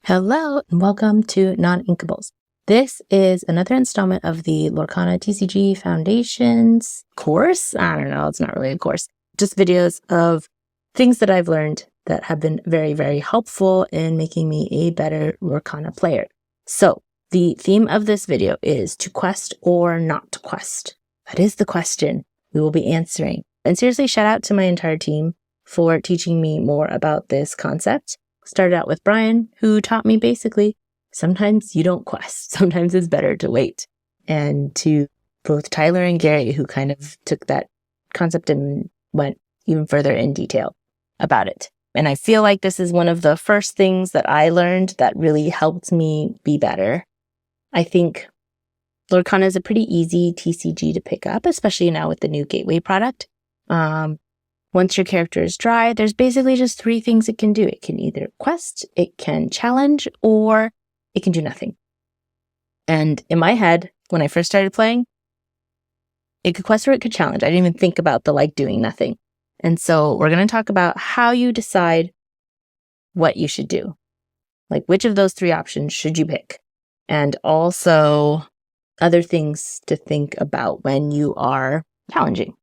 Hello and welcome to Non-Inkables. This is another installment of the Lorcana TCG Foundations course. I don't know, it's not really a course. Just videos of things that I've learned that have been very, very helpful in making me a better Lorcana player. So the theme of this video is to quest or not to quest. That is the question we will be answering. And seriously, shout out to my entire team for teaching me more about this concept. Started out with Brian, who taught me basically, sometimes you don't quest. Sometimes it's better to wait. And to both Tyler and Gary, who kind of took that concept and went even further in detail about it. And I feel like this is one of the first things that I learned that really helped me be better. I think Lorcana is a pretty easy TCG to pick up, especially now with the new Gateway product. Once your character is dry, there's basically just three things it can do. It can either quest, it can challenge, or it can do nothing. And in my head, when I first started playing, it could quest or it could challenge. I didn't even think about the doing nothing. And so we're going to talk about how you decide what you should do. Which of those three options should you pick? And also other things to think about when you are challenging.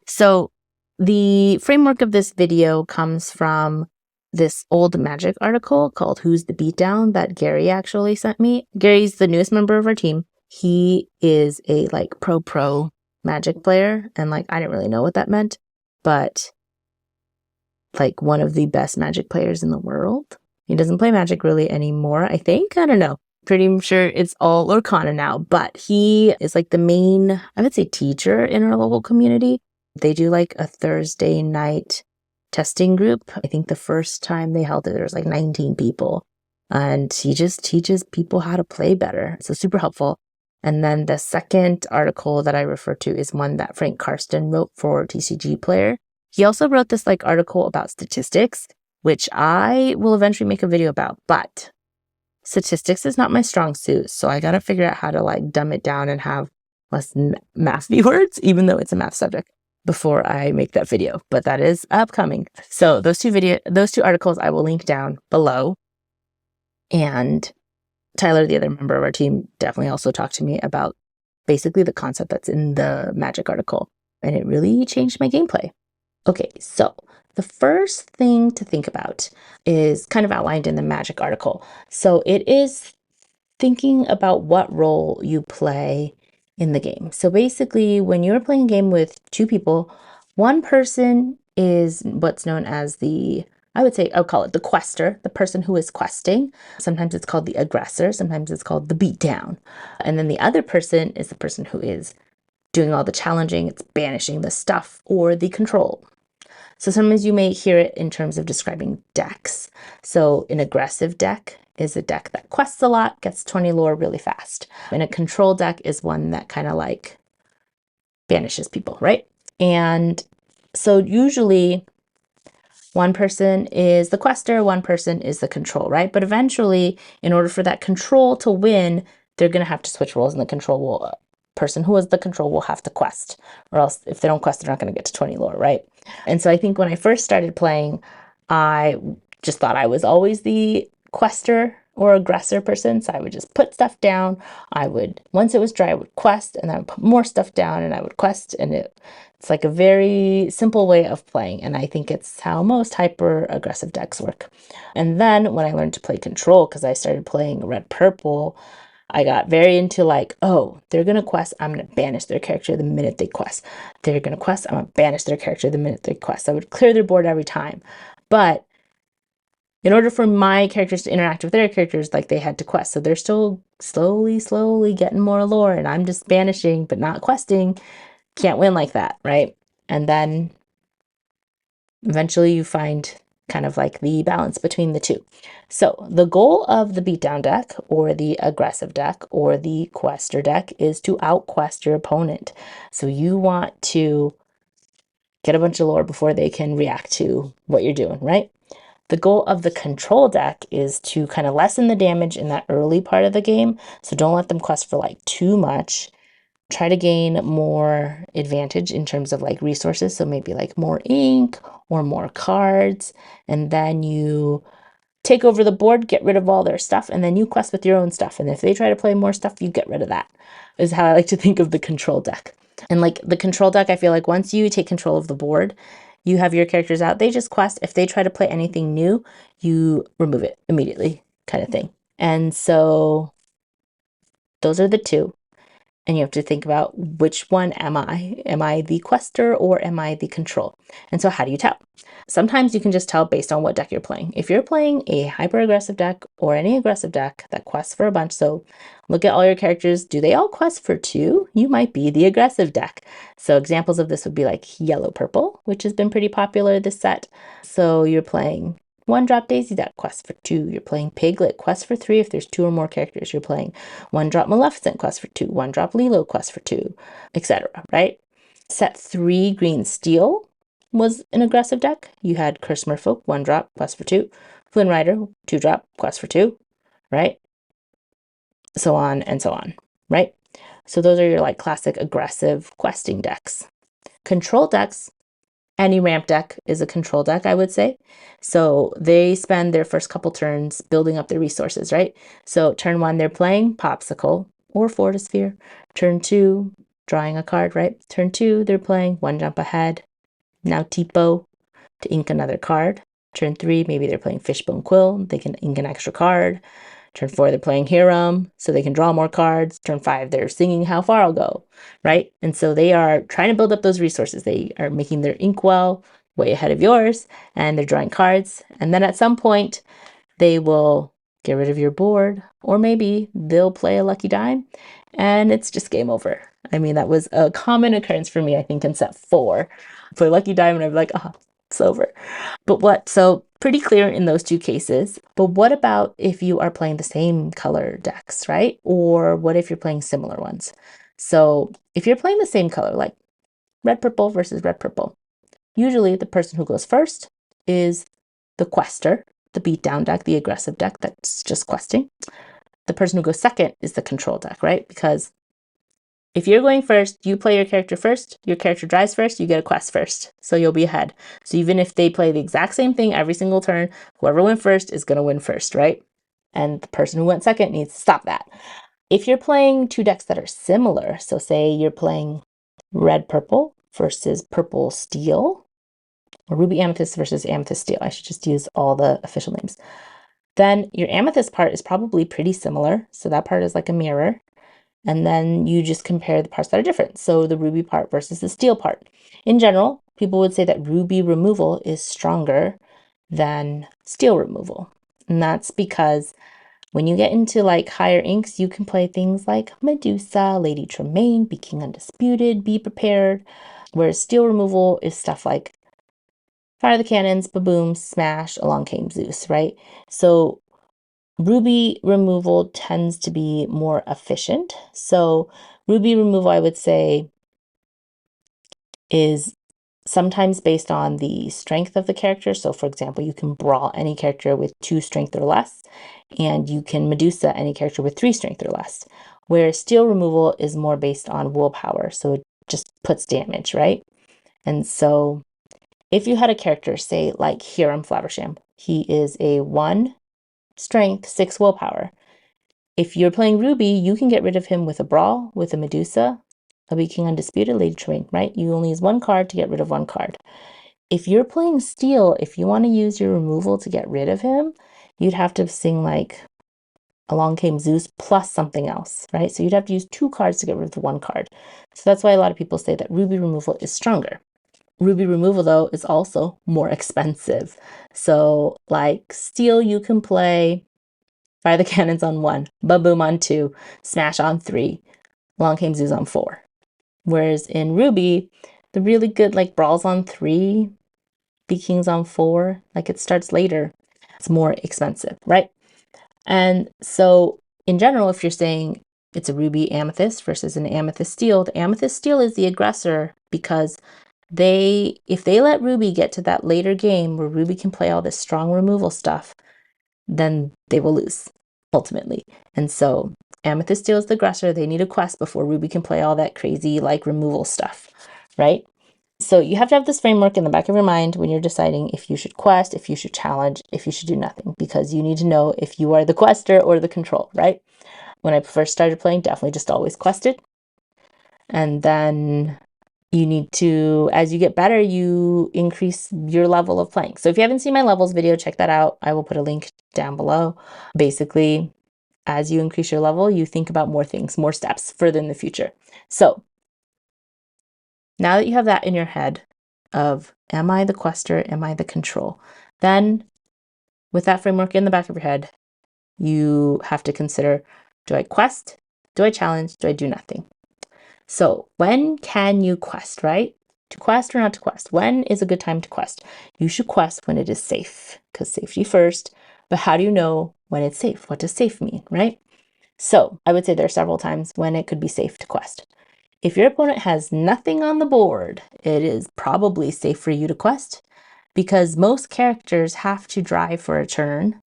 So the framework of this video comes from this old Magic article called Who's the Beatdown that Gary actually sent me. Gary's the newest member of our team. He is a pro Magic player, and I didn't really know what that meant, but one of the best Magic players in the world. He doesn't play Magic really anymore, I think. I don't know. Pretty sure it's all Lorcana now, but he is the main, I would say, teacher in our local community. They do a Thursday night testing group. I think the first time they held it, there was 19 people. And he just teaches people how to play better. So super helpful. And then the second article that I refer to is one that Frank Karsten wrote for TCG Player. He also wrote this article about statistics, which I will eventually make a video about. But statistics is not my strong suit. So I got to figure out how to dumb it down and have less mathy words, even though it's a math subject, before I make that video, but that is upcoming. So those two articles I will link down below. And Tyler, the other member of our team, definitely also talked to me about basically the concept that's in the Magic article, and it really changed my gameplay. Okay, so the first thing to think about is kind of outlined in the Magic article. So it is thinking about what role you play in the game. So basically, when you're playing a game with two people, one person is what's known as I'll call it the quester, the person who is questing. Sometimes it's called the aggressor, sometimes it's called the beatdown. And then the other person is the person who is doing all the challenging, it's banishing the stuff, or the control. So sometimes you may hear it in terms of describing decks. So an aggressive deck is a deck that quests a lot, gets 20 lore really fast. And a control deck is one that kind of banishes people, right? And so usually one person is the quester, one person is the control, right? But eventually, in order for that control to win, they're going to have to switch roles, and the person who is the control will have to quest, or else if they don't quest, they're not going to get to 20 lore, right? And so I think when I first started playing, I just thought I was always the quester or aggressor person. So I would just put stuff down. Once it was dry, I would quest, and then I would put more stuff down, and I would quest. And it's a very simple way of playing. And I think it's how most hyper aggressive decks work. And then when I learned to play control, because I started playing red purple, I got very into oh, they're going to quest, I'm going to banish their character the minute they quest. They're going to quest, I'm going to banish their character the minute they quest. I would clear their board every time. But in order for my characters to interact with their characters, they had to quest. So they're still slowly getting more lore, and I'm just banishing but not questing. Can't win like that, right? And then eventually you find kind of the balance between the two. So the goal of the beatdown deck, or the aggressive deck, or the quester deck is to outquest your opponent. So you want to get a bunch of lore before they can react to what you're doing, right? The goal of the control deck is to kind of lessen the damage in that early part of the game. So don't let them quest for too much. Try to gain more advantage in terms of resources. So maybe more ink or more cards. And then you take over the board, get rid of all their stuff, and then you quest with your own stuff. And if they try to play more stuff, you get rid of that, is how I like to think of the control deck. And like the control deck, I feel like once you take control of the board, you have your characters out, they just quest. If they try to play anything new, you remove it immediately, kind of thing. And so those are the two. And you have to think about which one am I? Am I the quester or am I the control? And so how do you tell? Sometimes you can just tell based on what deck you're playing. If you're playing a hyper aggressive deck or any aggressive deck that quests for a bunch, so look at all your characters. Do they all quest for 2? You might be the aggressive deck. So examples of this would be like yellow purple, which has been pretty popular this set. So you're playing 1-drop Daisy deck, quest for 2. You're playing Piglet, quest for 3 if there's 2 or more characters. You're playing 1-drop Maleficent, quest for 2. 1-drop Lilo, quest for 2, etc. Right? Set 3 green steel was an aggressive deck. You had Curse Merfolk, 1-drop, quest for 2. Flynn Rider, 2-drop, quest for 2. Right? So on and so on. Right? So those are your like classic aggressive questing decks. Control decks. Any ramp deck is a control deck, I would say. So they spend their first couple turns building up their resources, right? So turn 1, they're playing Popsicle or Fortisphere. Turn 2, drawing a card, right? Turn 2, they're playing 1 jump ahead. Now Tipo to ink another card. Turn 3, maybe they're playing Fishbone Quill. They can ink an extra card. Turn 4, they're playing Hiram, so they can draw more cards. Turn 5, they're singing How Far I'll Go, right? And so they are trying to build up those resources. They are making their inkwell way ahead of yours, and they're drawing cards. And then at some point, they will get rid of your board, or maybe they'll play a lucky dime, and it's just game over. I mean, that was a common occurrence for me, I think, in set 4. Play lucky dime, and I'd be like, oh, it's over. So pretty clear in those 2 cases. But what about if you are playing the same color decks, right? Or what if you're playing similar ones? So if you're playing the same color, like red purple versus red purple, usually the person who goes first is the quester, the beatdown deck, the aggressive deck that's just questing. The person who goes second is the control deck, right? Because if you're going first, you play your character first, your character drives first, you get a quest first. So you'll be ahead. So even if they play the exact same thing every single turn, whoever went first is going to win first, right? And the person who went second needs to stop that. If you're playing 2 decks that are similar, so say you're playing red purple versus purple steel, or ruby amethyst versus amethyst steel, I should just use all the official names, then your amethyst part is probably pretty similar. So that part is like a mirror. And then you just compare the parts that are different. So the ruby part versus the steel part. In general, people would say that ruby removal is stronger than steel removal. And that's because when you get into like higher inks, you can play things like Medusa, Lady Tremaine, Be King Undisputed, Be Prepared. Whereas steel removal is stuff like Fire the Cannons, Ba-Boom, Smash, Along Came Zeus, right? So ruby removal tends to be more efficient. So ruby removal, I would say, is sometimes based on the strength of the character. So for example, you can brawl any character with 2 strength or less, and you can Medusa any character with 3 strength or less. Whereas steel removal is more based on willpower. So it just puts damage, right? And so if you had a character, say like Hiram Flaversham, he is a 1 strength, 6 willpower. If you're playing Ruby, you can get rid of him with a Brawl, with a Medusa, a Be King Undisputed, Lady Tremaine, right? You only use 1 card to get rid of 1 card. If you're playing Steel, if you want to use your removal to get rid of him, you'd have to sing like Along Came Zeus plus something else, right? So you'd have to use 2 cards to get rid of the 1 card. So that's why a lot of people say that Ruby removal is stronger. Ruby removal, though, is also more expensive. So like Steel, you can play Fire the Cannons on 1, Ba-Boom on 2, Smash on 3, Long Came Zeus on 4. Whereas in Ruby, the really good like Brawls on 3, Be Kings on 4, like it starts later. It's more expensive, right? And so in general, if you're saying it's a Ruby Amethyst versus an Amethyst Steel, the Amethyst Steel is the aggressor because if they let Ruby get to that later game where Ruby can play all this strong removal stuff, then they will lose ultimately. And so Amethyst Steel is the aggressor. They need a quest before Ruby can play all that crazy like removal stuff, right? So you have to have this framework in the back of your mind when you're deciding if you should quest, if you should challenge, if you should do nothing, because you need to know if you are the quester or the control, right? When I first started playing, definitely just always quested. And then you need to, as you get better, you increase your level of playing. So if you haven't seen my levels video, check that out. I will put a link down below. Basically, as you increase your level, you think about more things, more steps further in the future. So now that you have that in your head of, am I the quester? Am I the control? Then with that framework in the back of your head, you have to consider, do I quest? Do I challenge? Do I do nothing? So when can you quest, right? To quest or not to quest? When is a good time to quest? You should quest when it is safe, because safety first. But how do you know when it's safe? What does safe mean, right? So I would say there are several times when it could be safe to quest. If your opponent has nothing on the board, it is probably safe for you to quest, because most characters have to dry for a turn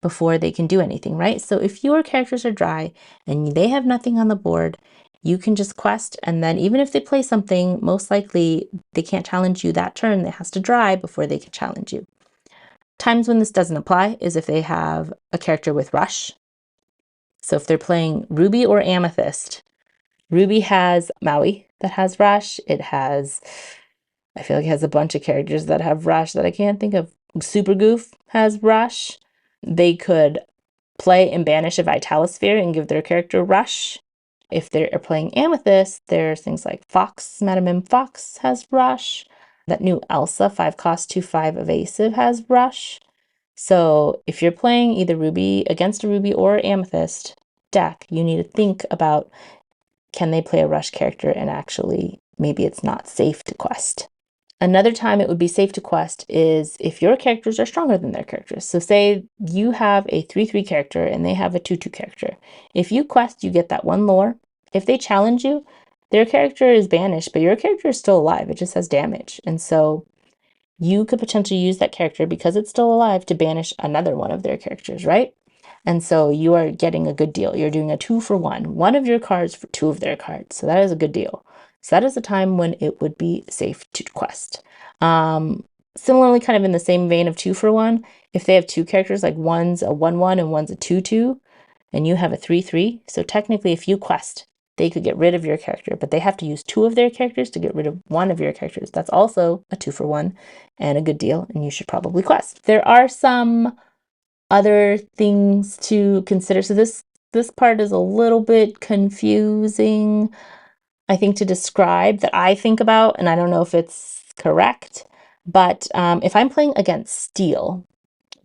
before they can do anything, right? So if your characters are dry and they have nothing on the board, you can just quest, and then even if they play something, most likely they can't challenge you that turn. They has to dry before they can challenge you. Times when this doesn't apply is if they have a character with rush. So if they're playing Ruby or Amethyst, Ruby has Maui that has rush. It has, I feel like it has a bunch of characters that have rush that I can't think of. Super Goof has rush. They could play and banish a Vitalisphere and give their character rush. If they're playing Amethyst, there's things like Fox, Madame M. Fox has rush. That new Elsa 5-cost 2/5 evasive has rush. So if you're playing either Ruby against a Ruby or Amethyst deck, you need to think about, can they play a rush character, and actually maybe it's not safe to quest. Another time it would be safe to quest is if your characters are stronger than their characters. So say you have a 3/3 character and they have a 2/2 character. If you quest, you get that one lore. If they challenge you, their character is banished, but your character is still alive. It just has damage. And so you could potentially use that character, because it's still alive, to banish another one of their characters, right? And so you are getting a good deal. You're doing a 2-for-1, one of your cards for two of their cards. So that is a good deal. So that is a time when it would be safe to quest. Similarly, kind of in the same vein of 2-for-1, if they have two characters, like one's a 1/1 and one's a 2/2, and you have a 3/3, so technically if you quest, they could get rid of your character, but they have to use two of their characters to get rid of one of your characters. That's also a 2-for-1 and a good deal, and you should probably quest. There are some other things to consider. So this part is a little bit confusing, I think, to describe, that I think about, and I don't know if it's correct, but if I'm playing against Steel,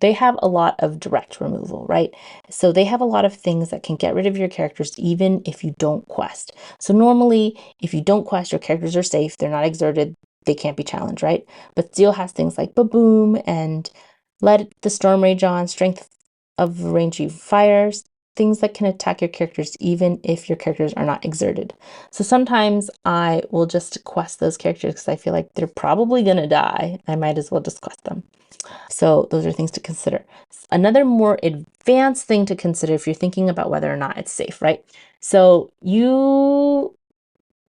they have a lot of direct removal, right? So they have a lot of things that can get rid of your characters even if you don't quest. So normally, if you don't quest, your characters are safe, they're not exerted, they can't be challenged, right? But Steel has things like Baboom and Let the Storm Rage On, Strength of Rangy Fires, things that can attack your characters even if your characters are not exerted. So sometimes I will just quest those characters because I feel like they're probably gonna die. I might as well just quest them. So those are things to consider. Another more advanced thing to consider if you're thinking about whether or not it's safe, right? So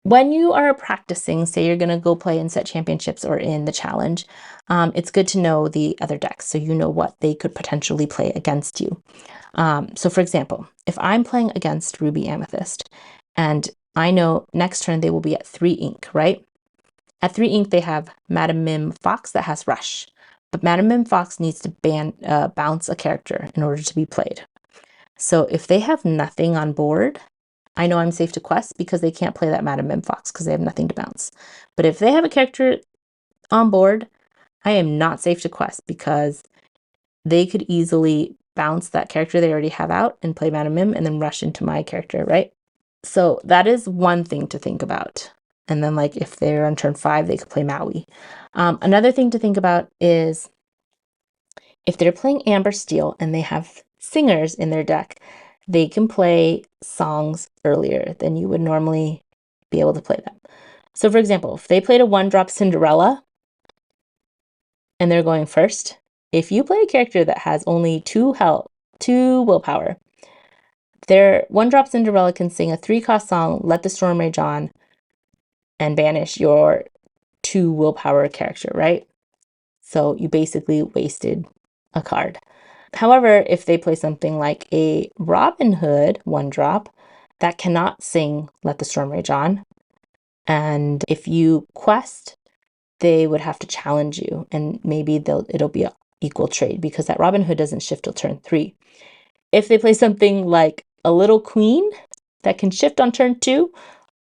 when you are practicing, say you're going to go play in set championships or in the challenge, it's good to know the other decks so you know what they could potentially play against you. So for example, if I'm playing against Ruby Amethyst and I know next turn they will be at 3 ink, right? At 3 ink, they have Madame Mim Fox that has rush, but Madame Mim Fox needs to bounce a character in order to be played. So if they have nothing on board, I know I'm safe to quest because they can't play that Madame Mim Fox because they have nothing to bounce. But if they have a character on board, I am not safe to quest because they could easily bounce that character they already have out and play Madame Mim and then rush into my character, right? So that is one thing to think about. And then, like, if they're on turn 5, they could play Maui. Another thing to think about is if they're playing Amber Steel and they have singers in their deck, they can play songs earlier than you would normally be able to play them. So, for example, if they played a 1-drop Cinderella and they're going first, if you play a character that has only 2 willpower, their 1-drop Cinderella can sing a 3-cost song, Let the Storm Rage On, and banish your 2 willpower character, right? So you basically wasted a card. However, if they play something like a Robin Hood 1-drop that cannot sing Let the Storm Rage On, and if you quest, they would have to challenge you, and maybe it'll be an equal trade because that Robin Hood doesn't shift till turn 3. If they play something like a Little Queen that can shift on turn 2,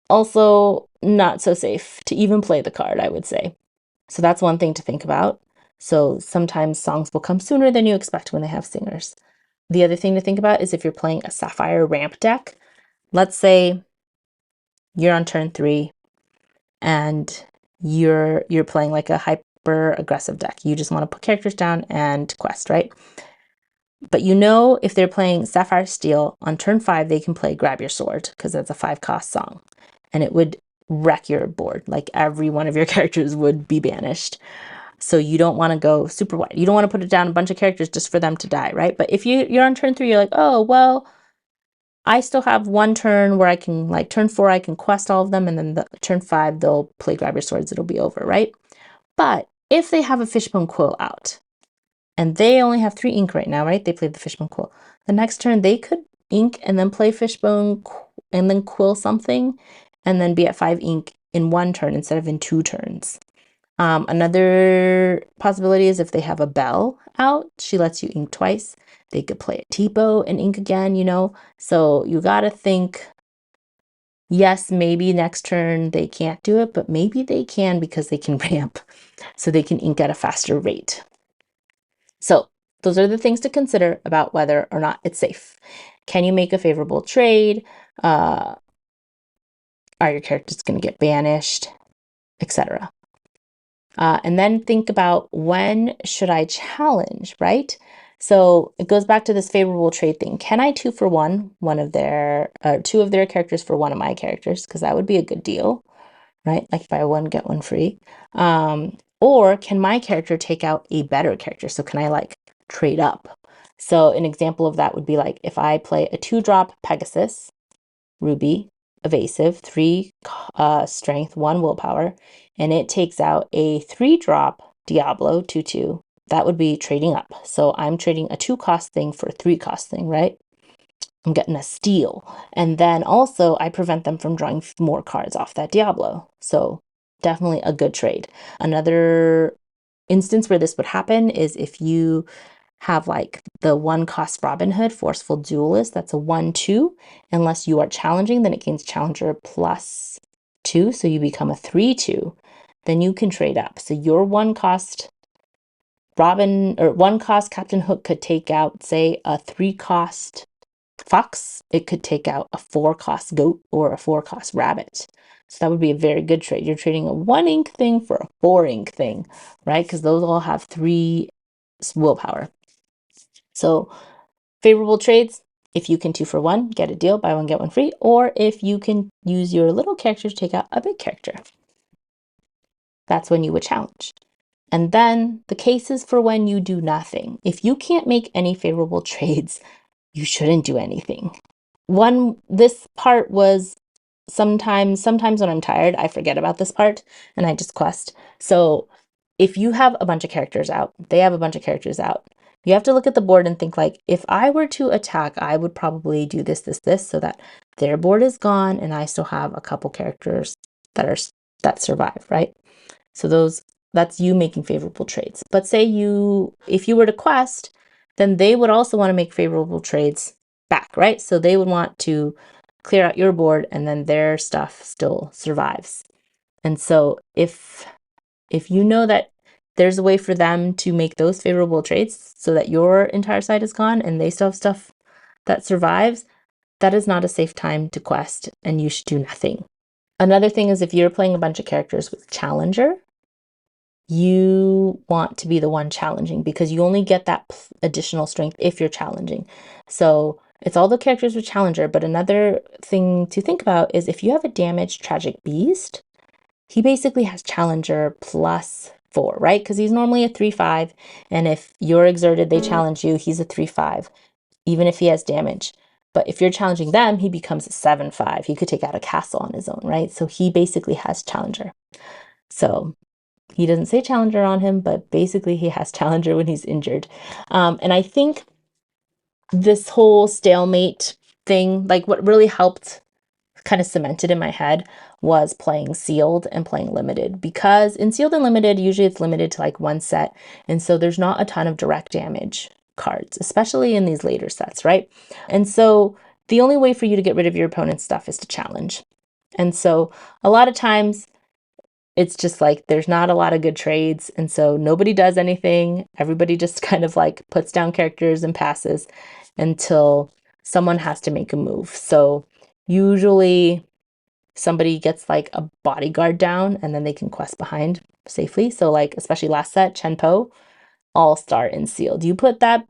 also not so safe to even play the card, I would say. So that's one thing to think about. So sometimes songs will come sooner than you expect when they have singers. The other thing to think about is if you're playing a Sapphire ramp deck, let's say you're on turn 3 and you're playing like a hyper aggressive deck. You just want to put characters down and quest, right? But you know, if they're playing Sapphire Steel on turn 5, they can play Grab Your Sword because that's a 5-cost song, and it would wreck your board. Like every one of your characters would be banished. So you don't want to go super wide. You don't want to put it down a bunch of characters just for them to die, right? But if you're on turn 3, you're like, oh, well, I still have one turn where I can, like turn 4, I can quest all of them. And then turn 5, they'll play Grab Your Swords. It'll be over, right? But if they have a Fishbone Quill out and they only have 3 ink right now, right? They played the Fishbone Quill. The next turn, they could ink and then play Fishbone and then quill something and then be at 5 ink in 1 turn instead of in 2 turns. Another possibility is if they have a Belle out, she lets you ink twice. They could play a Tipo and ink again, you know? So you gotta think, yes, maybe next turn they can't do it, but maybe they can because they can ramp. So they can ink at a faster rate. So those are the things to consider about whether or not it's safe. Can you make a favorable trade? Are your characters going to get banished, etc.? And then think about, when should I challenge, right? So it goes back to this favorable trade thing. Can I 2-for-1 one of their, 2 of their characters for one of my characters? Because that would be a good deal, right? Like buy one, get one free. Or can my character take out a better character? So can I like trade up? So an example of that would be like if I play a 2-drop Pegasus, Ruby, evasive, 3 strength, 1 willpower, and it takes out a 3-drop Diablo 2/2. That would be trading up. So I'm trading a 2-cost thing for a 3-cost thing, right? I'm getting a steal. And then also I prevent them from drawing more cards off that Diablo. So definitely a good trade. Another instance where this would happen is if you have like the 1-cost Robin Hood, Forceful Duelist, that's a 1/2. Unless you are challenging, then it gains Challenger +2, so you become a 3/2. Then you can trade up. So your 1-cost Robin, or 1-cost Captain Hook could take out, say, a 3-cost Fox. It could take out a 4-cost Goat or a 4-cost Rabbit. So that would be a very good trade. You're trading a 1 ink thing for a 4 ink thing, right? Because those all have 3 willpower. So favorable trades, if you can 2-for-1, get a deal, buy one, get one free, or if you can use your little character to take out a big character. That's when you would challenge. And then the cases for when you do nothing. If you can't make any favorable trades, you shouldn't do anything. This part was sometimes when I'm tired, I forget about this part and I just quest. So if you have a bunch of characters out, they have a bunch of characters out, you have to look at the board and think like, if I were to attack, I would probably do this, so that their board is gone and I still have a couple characters that survive, right? So that's you making favorable trades. But say if you were to quest, then they would also want to make favorable trades back, right? So they would want to clear out your board and then their stuff still survives. And so if you know that there's a way for them to make those favorable trades so that your entire side is gone and they still have stuff that survives, that is not a safe time to quest and you should do nothing. Another thing is if you're playing a bunch of characters with Challenger, you want to be the one challenging because you only get that additional strength if you're challenging. So it's all the characters with Challenger, but another thing to think about is if you have a damaged Tragic Beast, he basically has Challenger +4, right? Because he's normally a 3/5, and if you're exerted, they challenge you, he's a 3/5, even if he has damage. But if you're challenging them, he becomes a 7/5. He could take out a castle on his own, right? So he basically has Challenger. So He doesn't say challenger on him, but basically he has challenger when he's injured. And I think this whole stalemate thing, like what really helped kind of cemented in my head was playing sealed and playing limited, because in sealed and limited, usually it's limited to like one set. And so there's not a ton of direct damage cards, especially in these later sets, right? And so the only way for you to get rid of your opponent's stuff is to challenge. And so a lot of times it's just like there's not a lot of good trades. And so nobody does anything. Everybody just kind of like puts down characters and passes until someone has to make a move. So usually somebody gets like a bodyguard down and then they can quest behind safely. So like, especially last set, Chenpo, all-star and sealed. You put that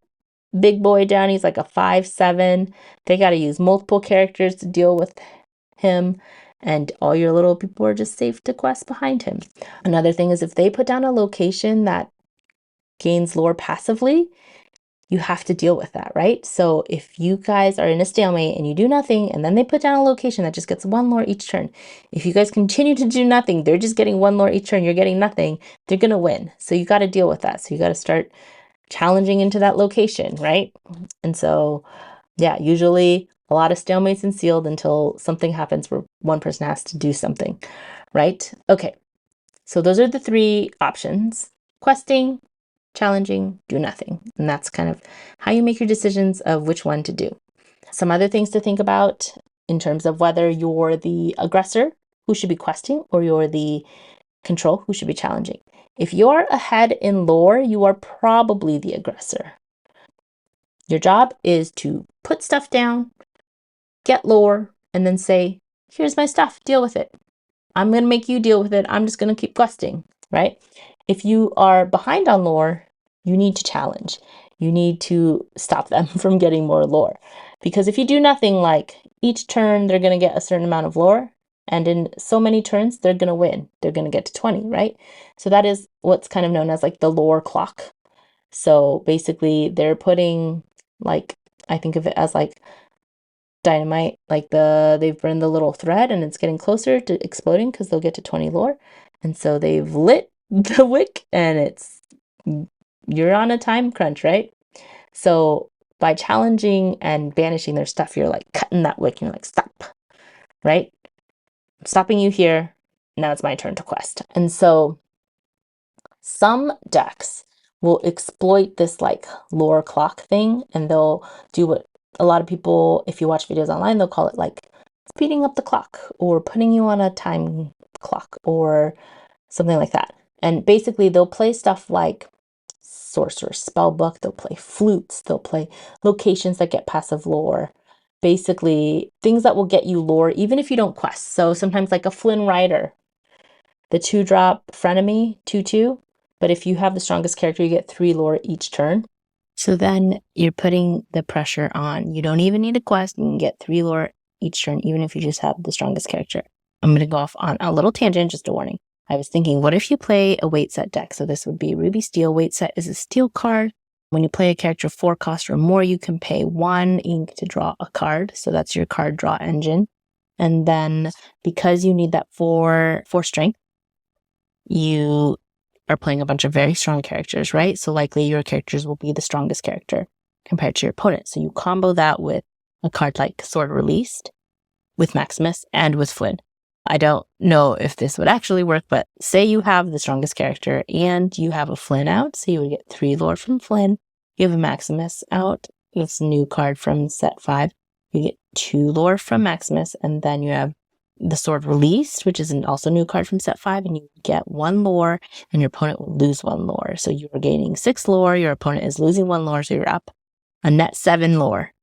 big boy down, he's like a 5/7. They got to use multiple characters to deal with him, and all your little people are just safe to quest behind him. Another thing is if they put down a location that gains lore passively, you have to deal with that, right? So if you guys are in a stalemate and you do nothing, and then they put down a location that just gets one lore each turn, if you guys continue to do nothing, they're just getting one lore each turn, you're getting nothing, they're going to win. So you got to deal with that. So you got to start challenging into that location, right? And so, yeah, usually a lot of stalemates and sealed until something happens where one person has to do something, right? Okay, so those are the three options: questing, challenging, do nothing. And that's kind of how you make your decisions of which one to do. Some other things to think about in terms of whether you're the aggressor who should be questing or you're the control who should be challenging. If you're ahead in lore, you are probably the aggressor. Your job is to put stuff down, get lore, and then say, here's my stuff, deal with it. I'm going to make you deal with it. I'm just going to keep questing, right? If you are behind on lore, you need to challenge. You need to stop them from getting more lore. Because if you do nothing, like each turn, they're going to get a certain amount of lore. And in so many turns, they're going to win. They're going to get to 20, right? So that is what's kind of known as like the lore clock. So basically, they're putting like, I think of it as like dynamite, like they've burned the little thread and it's getting closer to exploding because they'll get to 20 lore. And so they've lit the wick and you're on a time crunch, right? So by challenging and banishing their stuff, you're like cutting that wick and you're like, stop, right? I'm stopping you here. Now it's my turn to quest. And so some decks will exploit this like lore clock thing, and they'll do what a lot of people, if you watch videos online, they'll call it like speeding up the clock or putting you on a time clock or something like that. And basically they'll play stuff like Sorcerer Spellbook, they'll play flutes, they'll play locations that get passive lore. Basically things that will get you lore even if you don't quest. So sometimes like a Flynn Rider, the 2-drop frenemy 2/2. But if you have the strongest character, you get 3 lore each turn. So then you're putting the pressure on. You don't even need a quest. You can get 3 lore each turn, even if you just have the strongest character. I'm going to go off on a little tangent, just a warning. I was thinking, what if you play a weight set deck? So this would be Ruby Steel. Weight set is a steel card. When you play a character 4 cost or more, you can pay 1 ink to draw a card. So that's your card draw engine. And then because you need that 4 strength, you are playing a bunch of very strong characters, right? So likely your characters will be the strongest character compared to your opponent. So you combo that with a card like Sword Released, with Maximus, and with Flynn. I don't know if this would actually work, but say you have the strongest character and you have a Flynn out, so you would get 3 lore from Flynn. You have a Maximus out, it's a new card from set 5. You get 2 lore from Maximus, and then you have the Sword Released, which is also a new card from set 5, and you get 1 lore, and your opponent will lose 1 lore. So you are gaining 6 lore, your opponent is losing 1 lore, so you're up a net 7 lore.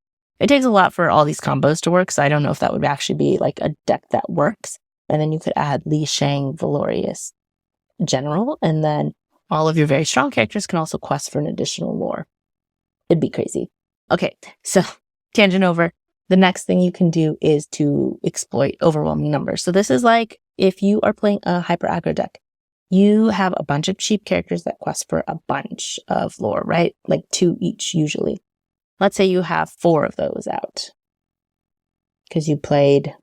It takes a lot for all these combos to work, so I don't know if that would actually be like a deck that works. And then you could add Li Shang Valorious General, and then all of your very strong characters can also quest for an additional lore. It'd be crazy. Okay, so tangent over. The next thing you can do is to exploit overwhelming numbers. So this is like if you are playing a hyper aggro deck, you have a bunch of cheap characters that quest for a bunch of lore, right? Like 2 each usually. Let's say you have 4 of those out because you played,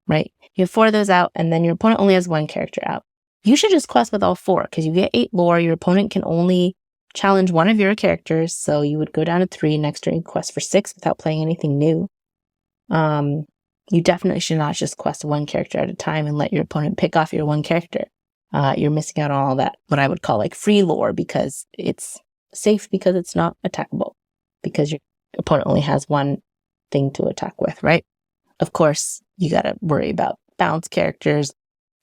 right? You have 4 of those out, and then your opponent only has 1 character out. you should just quest with all 4 because you get 8 lore. Your opponent can only challenge one of your characters, so you would go down to 3. Next turn, you quest for 6 without playing anything new. You definitely should not just quest one character at a time and let your opponent pick off your one character. You're missing out on all that, what I would call like free lore, because it's safe because it's not attackable, because your opponent only has one thing to attack with, right? Of course, you got to worry about bounce characters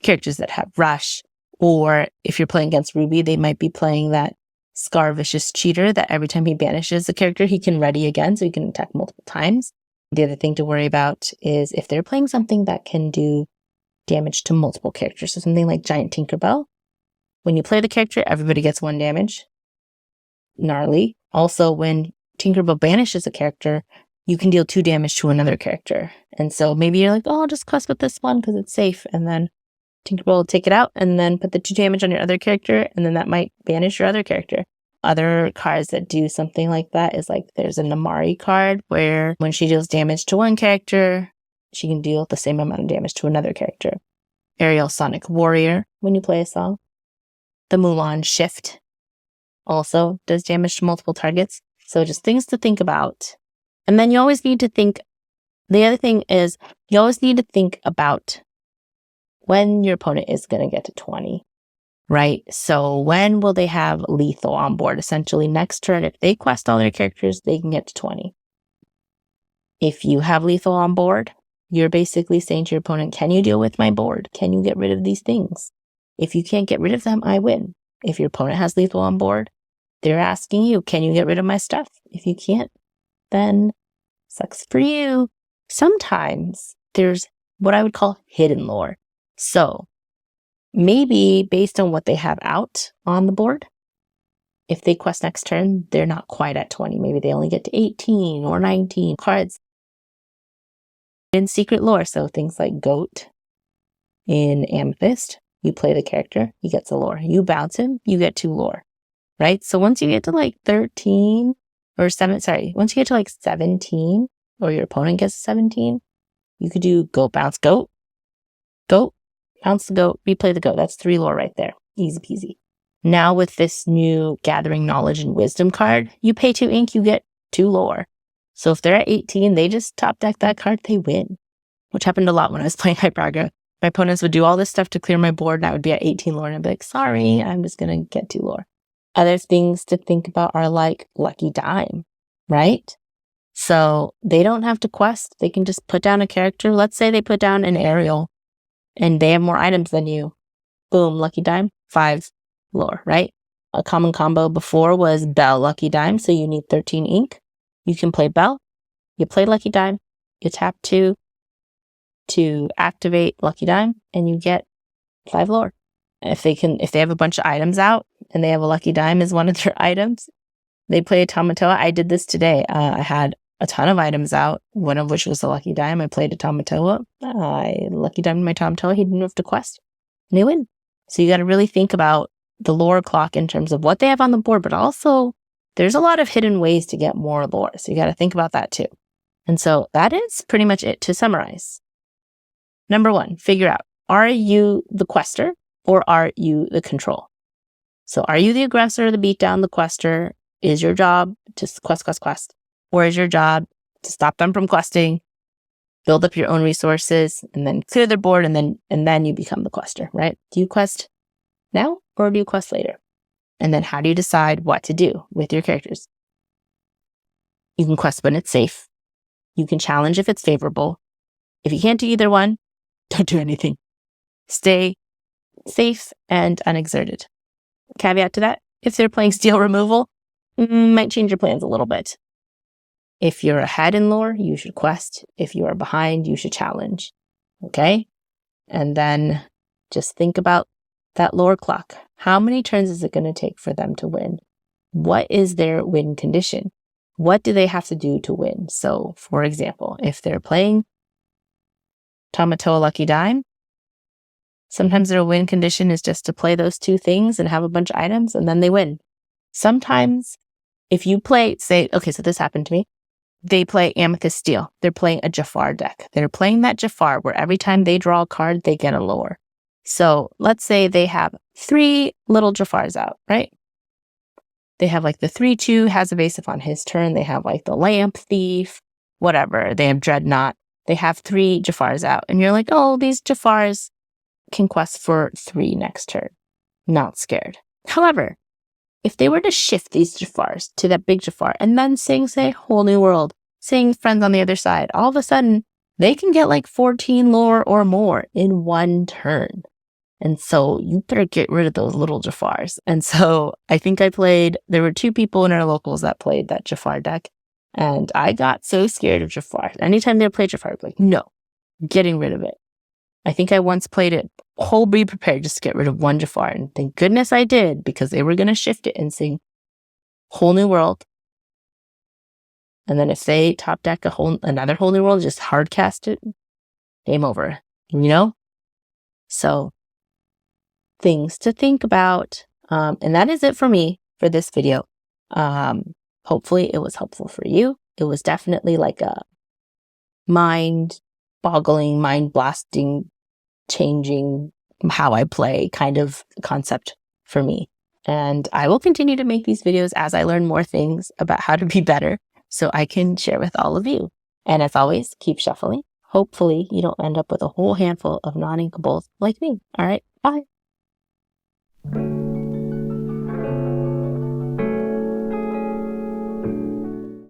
that have rush, or if you're playing against Ruby, they might be playing that Scar Vicious Cheater that every time he banishes a character, he can ready again, so he can attack multiple times. The other thing to worry about is if they're playing something that can do damage to multiple characters, so something like Giant Tinkerbell. When you play the character, everybody gets 1 damage. Gnarly. Also, when Tinkerbell banishes a character, you can deal 2 damage to another character. And so maybe you're like, oh, I'll just quest with this one because it's safe. And then Tinkerbell will take it out and then put the 2 damage on your other character, and then that might banish your other character. Other cards that do something like that is like there's a Namari card where when she deals damage to one character, she can deal the same amount of damage to another character. Aerial Sonic Warrior when you play a song. The Mulan Shift also does damage to multiple targets. So just things to think about. And then you always need to think, the other thing is you always need to think about when your opponent is going to get to 20, right? So when will they have lethal on board? Essentially next turn, if they quest all their characters, they can get to 20. If you have lethal on board, you're basically saying to your opponent, can you deal with my board? Can you get rid of these things? If you can't get rid of them, I win. If your opponent has lethal on board, they're asking you, can you get rid of my stuff? If you can't, then sucks for you. Sometimes there's what I would call hidden lore. So maybe based on what they have out on the board, if they quest next turn, they're not quite at 20. Maybe they only get to 18 or 19 cards in secret lore. So things like Goat in Amethyst, you play the character, he gets a lore. You bounce him, you get 2 lore, right? So once you get to like 13 or 7, once you get to like 17 or your opponent gets 17, you could do Goat, bounce, Goat, bounce the Goat, replay the Goat. That's 3 lore right there. Easy peasy. Now with this new Gathering Knowledge and Wisdom card, you pay 2 ink, you get 2 lore. So if they're at 18, they just top deck that card, they win. Which happened a lot when I was playing Hyper Aggro. My opponents would do all this stuff to clear my board, and I would be at 18 lore, and I'd be like, sorry, I'm just going to get 2 lore. Other things to think about are like Lucky Dime, right? So they don't have to quest. They can just put down a character. Let's say they put down an Ariel, and they have more items than you. Boom, Lucky Dime, 5 lore, right? A common combo before was Bell, Lucky Dime, so you need 13 ink. You can play Bell, you play Lucky Dime, you tap 2 to activate Lucky Dime, and you get 5 lore. If they have a bunch of items out and they have a Lucky Dime as one of their items, they play a Tamatoa. I did this today. I had a ton of items out, one of which was a Lucky Dime. I played a Tamatoa. I Lucky Dime my Tamatoa. He didn't have to quest, and they win. So you got to really think about the lore clock in terms of what they have on the board, but also there's a lot of hidden ways to get more lore. So you got to think about that too. And so that is pretty much it to summarize. Number 1, figure out, are you the quester or are you the control? So are you the aggressor, the beatdown, the quester? Is your job to quest? Or is your job to stop them from questing, build up your own resources, and then clear their board, and then you become the quester, right? Do you quest now or do you quest later? And then how do you decide what to do with your characters? You can quest when it's safe. You can challenge if it's favorable. If you can't do either one, don't do anything. Stay safe and unexerted. Caveat to that, if they're playing steel removal, might change your plans a little bit. If you're ahead in lore, you should quest. If you are behind, you should challenge. Okay? And then just think about that lore clock. How many turns is it going to take for them to win? What is their win condition? What do they have to do to win? So, for example, if they're playing Tamatoa Lucky Dime, sometimes their win condition is just to play those 2 things and have a bunch of items, and then they win. Sometimes, if you play, say, okay, so this happened to me. They play Amethyst Steel. They're playing a Jafar deck. They're playing that Jafar where every time they draw a card, they get a lore. So let's say they have 3 little Jafars out, right? They have like the 3/2 has evasive on his turn. They have like the Lamp Thief, whatever. They have Dreadnought. They have 3 Jafars out. And you're like, oh, these Jafars can quest for 3 next turn. Not scared. However, if they were to shift these Jafars to that big Jafar and then sing, say, Whole New World, sing Friends on the Other Side, all of a sudden, they can get like 14 lore or more in 1 turn. And so you better get rid of those little Jafars. And so I think there were 2 people in our locals that played that Jafar deck. And I got so scared of Jafar. Anytime they played Jafar, I'd be like, no, getting rid of it. I think I once played it whole be prepared just to get rid of 1 Jafar. And thank goodness I did, because they were going to shift it and sing Whole New World. And then if they top deck another Whole New World, just hard cast it, game over, So things to think about. And that is it for me for this video. Hopefully it was helpful for you. It was definitely like a mind-boggling, mind-blasting, changing how I play kind of concept for me. And I will continue to make these videos as I learn more things about how to be better so I can share with all of you. And as always, keep shuffling. Hopefully you don't end up with a whole handful of non-inkables like me. All right, bye.